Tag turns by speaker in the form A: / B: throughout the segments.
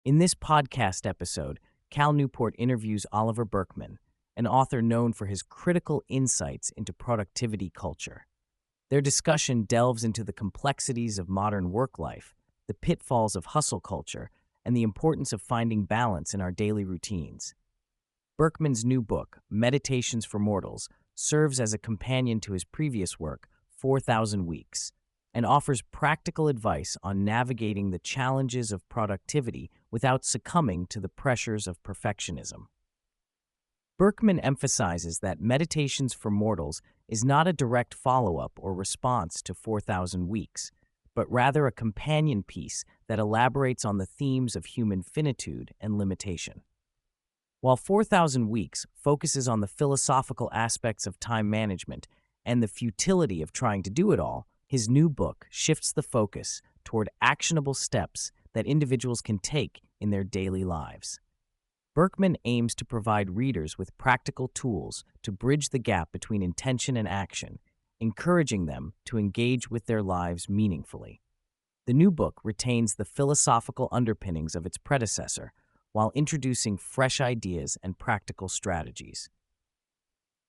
A: In this podcast episode, Cal Newport interviews Oliver Burkeman, an author known for his critical insights into productivity culture. Their discussion delves into the complexities of modern work life, the pitfalls of hustle culture, and the importance of finding balance in our daily routines. Burkeman's new book, Meditations for Mortals, serves as a companion to his previous work, 4,000 Weeks, and offers practical advice on navigating the challenges of productivity without succumbing to the pressures of perfectionism. Burkeman emphasizes that Meditations for Mortals is not a direct follow-up or response to 4,000 Weeks, but rather a companion piece that elaborates on the themes of human finitude and limitation. While 4,000 Weeks focuses on the philosophical aspects of time management and the futility of trying to do it all, his new book shifts the focus toward actionable steps that individuals can take in their daily lives. Burkeman aims to provide readers with practical tools to bridge the gap between intention and action, encouraging them to engage with their lives meaningfully. The new book retains the philosophical underpinnings of its predecessor, while introducing fresh ideas and practical strategies.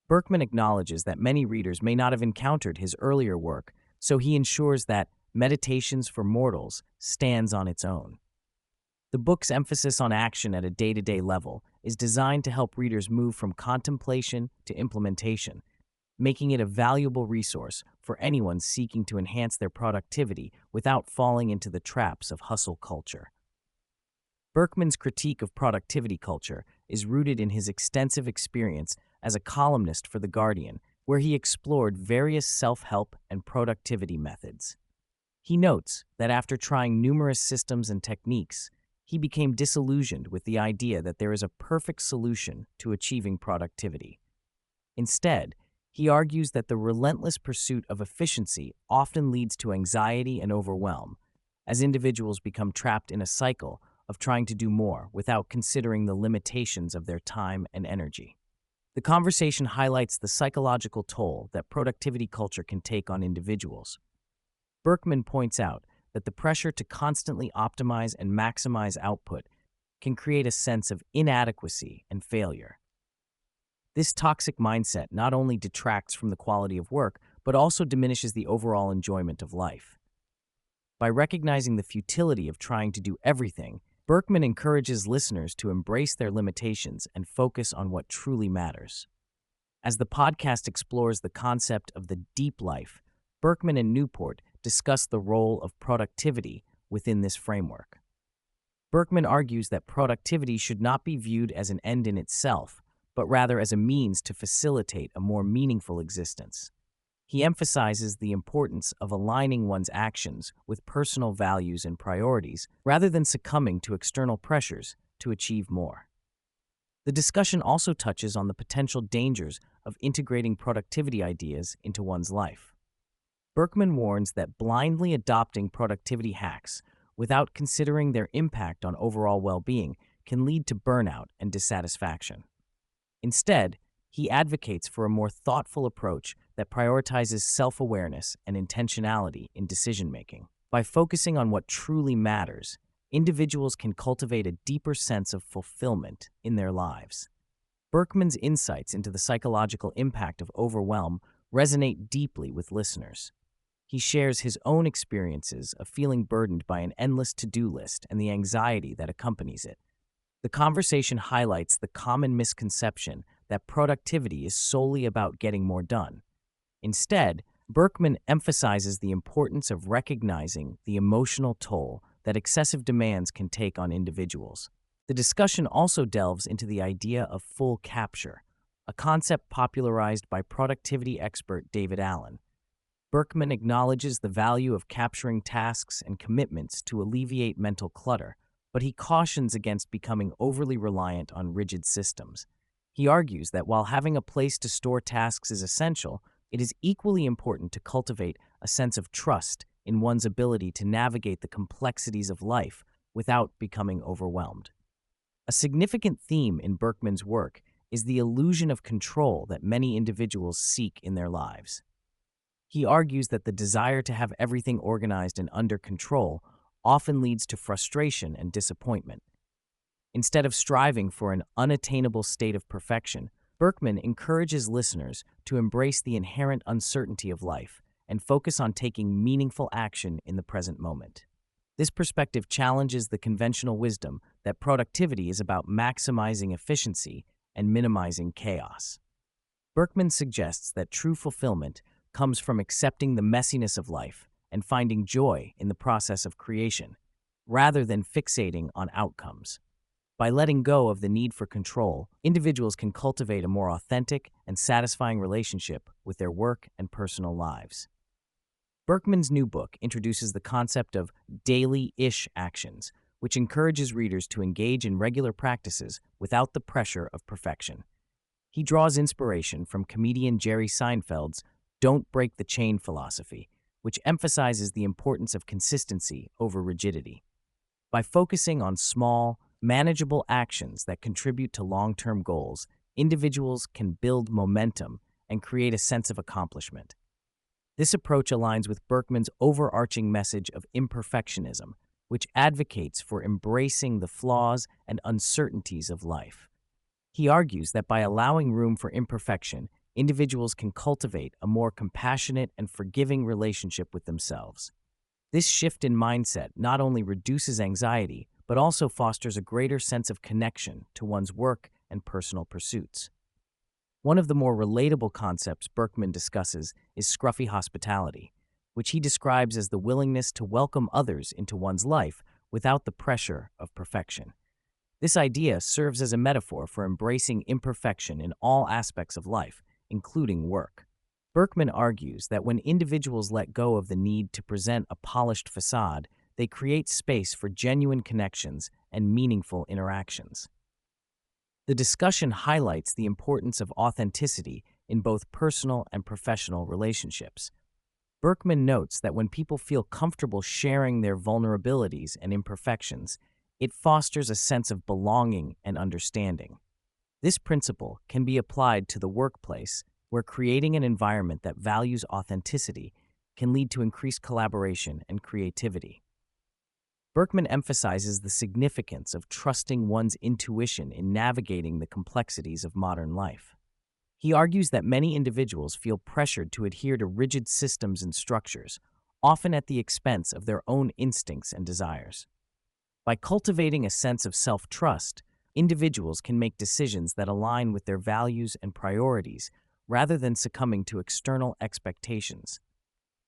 A: Burkeman acknowledges that many readers may not have encountered his earlier work, so he ensures that Meditations for Mortals stands on its own. The book's emphasis on action at a day-to-day level is designed to help readers move from contemplation to implementation, making it a valuable resource for anyone seeking to enhance their productivity without falling into the traps of hustle culture. Burkeman's critique of productivity culture is rooted in his extensive experience as a columnist for The Guardian, where he explored various self-help and productivity methods. He notes that after trying numerous systems and techniques, he became disillusioned with the idea that there is a perfect solution to achieving productivity. Instead, he argues that the relentless pursuit of efficiency often leads to anxiety and overwhelm, as individuals become trapped in a cycle of trying to do more without considering the limitations of their time and energy. The conversation highlights the psychological toll that productivity culture can take on individuals. Burkeman points out that the pressure to constantly optimize and maximize output can create a sense of inadequacy and failure. This toxic mindset not only detracts from the quality of work, but also diminishes the overall enjoyment of life. By recognizing the futility of trying to do everything, Burkeman encourages listeners to embrace their limitations and focus on what truly matters. As the podcast explores the concept of the deep life, Burkeman and Newport discuss the role of productivity within this framework. Burkeman argues that productivity should not be viewed as an end in itself, but rather as a means to facilitate a more meaningful existence. He emphasizes the importance of aligning one's actions with personal values and priorities rather than succumbing to external pressures to achieve more. The discussion also touches on the potential dangers of integrating productivity ideas into one's life. Burkeman warns that blindly adopting productivity hacks without considering their impact on overall well-being can lead to burnout and dissatisfaction. Instead, he advocates for a more thoughtful approach that prioritizes self-awareness and intentionality in decision-making. By focusing on what truly matters, individuals can cultivate a deeper sense of fulfillment in their lives. Burkeman's insights into the psychological impact of overwhelm resonate deeply with listeners. He shares his own experiences of feeling burdened by an endless to-do list and the anxiety that accompanies it. The conversation highlights the common misconception that productivity is solely about getting more done. Instead, Burkeman emphasizes the importance of recognizing the emotional toll that excessive demands can take on individuals. The discussion also delves into the idea of full capture, a concept popularized by productivity expert David Allen. Burkeman acknowledges the value of capturing tasks and commitments to alleviate mental clutter, but he cautions against becoming overly reliant on rigid systems. He argues that while having a place to store tasks is essential, it is equally important to cultivate a sense of trust in one's ability to navigate the complexities of life without becoming overwhelmed. A significant theme in Burkeman's work is the illusion of control that many individuals seek in their lives. He argues that the desire to have everything organized and under control often leads to frustration and disappointment, Instead of striving for an unattainable state of perfection, Burkeman encourages listeners to embrace the inherent uncertainty of life and focus on taking meaningful action in the present moment. This perspective challenges the conventional wisdom that productivity is about maximizing efficiency and minimizing chaos. Burkeman suggests that true fulfillment comes from accepting the messiness of life and finding joy in the process of creation, rather than fixating on outcomes. By letting go of the need for control, individuals can cultivate a more authentic and satisfying relationship with their work and personal lives. Burkeman's new book introduces the concept of daily-ish actions, which encourages readers to engage in regular practices without the pressure of perfection. He draws inspiration from comedian Jerry Seinfeld's "Don't Break the Chain" philosophy, which emphasizes the importance of consistency over rigidity. By focusing on small, manageable actions that contribute to long-term goals, individuals can build momentum and create a sense of accomplishment. This approach aligns with Burkeman's overarching message of imperfectionism, which advocates for embracing the flaws and uncertainties of life. He argues that by allowing room for imperfection, individuals can cultivate a more compassionate and forgiving relationship with themselves. This shift in mindset not only reduces anxiety, but also fosters a greater sense of connection to one's work and personal pursuits. One of the more relatable concepts Burkeman discusses is Scruffy hospitality, which he describes as the willingness to welcome others into one's life without the pressure of perfection. This idea serves as a metaphor for embracing imperfection in all aspects of life, including work. Burkeman argues that when individuals let go of the need to present a polished facade, they create space for genuine connections and meaningful interactions. The discussion highlights the importance of authenticity in both personal and professional relationships. Burkeman notes that when people feel comfortable sharing their vulnerabilities and imperfections, it fosters a sense of belonging and understanding. This principle can be applied to the workplace, where creating an environment that values authenticity can lead to increased collaboration and creativity. Burkeman emphasizes the significance of trusting one's intuition in navigating the complexities of modern life. He argues that many individuals feel pressured to adhere to rigid systems and structures, often at the expense of their own instincts and desires. By cultivating a sense of self-trust, individuals can make decisions that align with their values and priorities rather than succumbing to external expectations.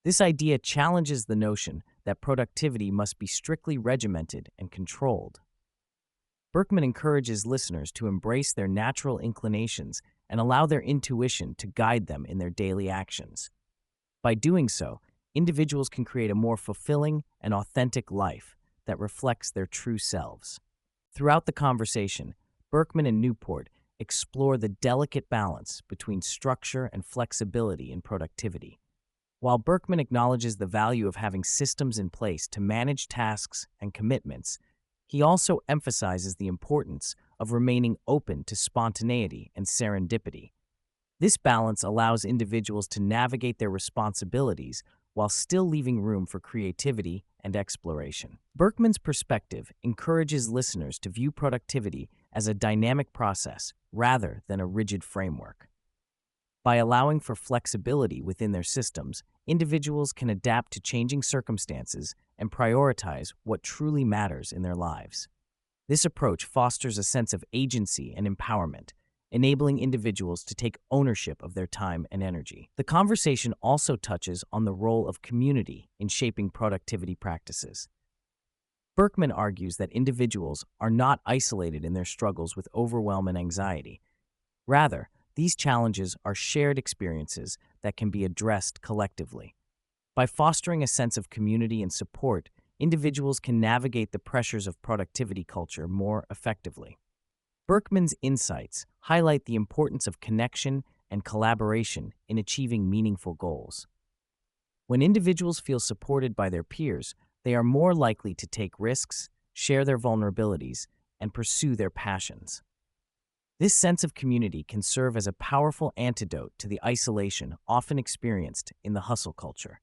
A: This idea challenges the notion that productivity must be strictly regimented and controlled. Burkeman encourages listeners to embrace their natural inclinations and allow their intuition to guide them in their daily actions. By doing so, individuals can create a more fulfilling and authentic life that reflects their true selves. Throughout the conversation, Burkeman and Newport explore the delicate balance between structure and flexibility in productivity. While Burkeman acknowledges the value of having systems in place to manage tasks and commitments, he also emphasizes the importance of remaining open to spontaneity and serendipity. This balance allows individuals to navigate their responsibilities while still leaving room for creativity and exploration. Burkeman's perspective encourages listeners to view productivity as a dynamic process rather than a rigid framework. By allowing for flexibility within their systems, individuals can adapt to changing circumstances and prioritize what truly matters in their lives. This approach fosters a sense of agency and empowerment, enabling individuals to take ownership of their time and energy. The conversation also touches on the role of community in shaping productivity practices. Burkeman argues that individuals are not isolated in their struggles with overwhelm and anxiety. Rather, these challenges are shared experiences that can be addressed collectively. By fostering a sense of community and support, individuals can navigate the pressures of productivity culture more effectively. Burkeman's insights highlight the importance of connection and collaboration in achieving meaningful goals. When individuals feel supported by their peers, they are more likely to take risks, share their vulnerabilities, and pursue their passions. This sense of community can serve as a powerful antidote to the isolation often experienced in the hustle culture.